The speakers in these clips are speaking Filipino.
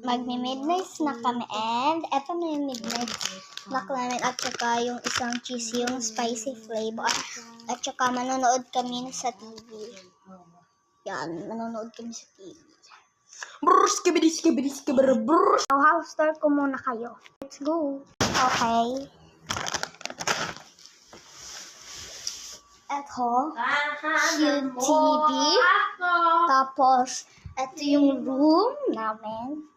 magmi-midnight snack kami, and eto na yung midnight snack namin, at saka yung isang cheese, yung spicy flavor, at saka manonood kami sa TV. Yan, manonood kami sa TV. House tour ko muna kayo. Let's go. Okay. Eto, yung TV. Tapos, eto yung room namin.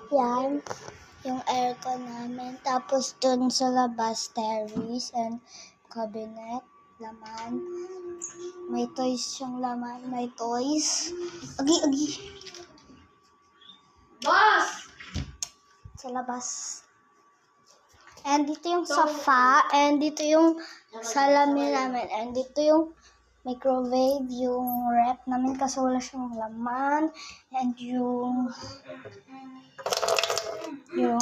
Yan, yung aircon namin. Tapos, dun sa labas, terrace and cabinet. Laman. May toys siyang laman. May toys. Agi. Boss! Sa labas. And dito yung sofa. And dito yung salamin namin. And dito yung microwave. Yung rep namin kasi wala siyang laman. And yung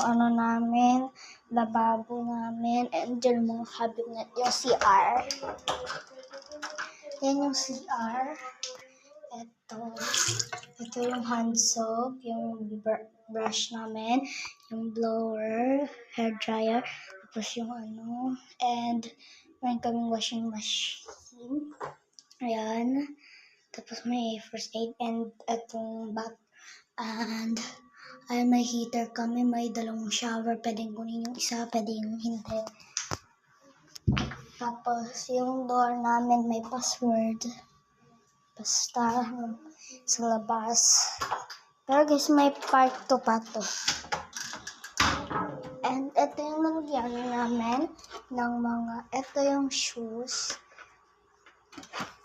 ano namin. Lababo namin. And dyan mga cabinet. Yung CR. Yan yung CR. Ito yung hand soap, yung brush namin, yung blower, hair dryer, tapos yung and meron kaming washing machine. Ayan. Tapos may first aid and itong bath. And ay may heater kami, may dalawang shower, pwedeng kunin yung isa, pwedeng hindi. Tapos yung door namin may password. Basta sa labas. Pero guys, may part 2 pa to. And ito yung nalagyan namin ng ito yung shoes.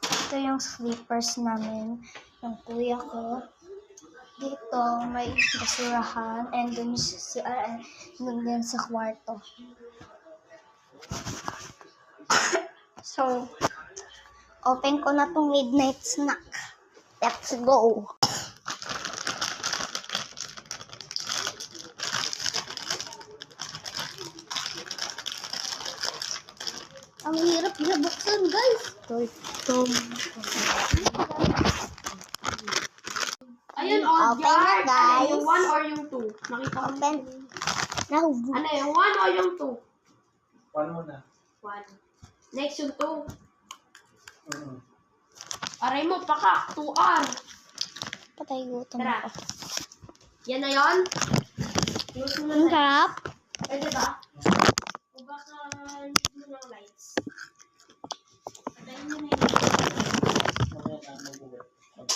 Ito yung slippers namin ng kuya ko. Dito may basurahan and dun sa CR and dun din sa kwarto. So, open ko na tong midnight snack. Let's go! Ang hirap na buksan, guys. Ayun, Open na, guys. Yung 1 or yung 2? Nakita ko. Open. Now. Ano yung 1 or yung 2? 1 muna. 1. Next yung 2. Aray mo, paka. 2R. Patay gutom Tara. ako. Yan na yun? Yung sunod Ang na. sarap. Pwede ba? O baka hindi mo ng lights. Patayin mo na yun.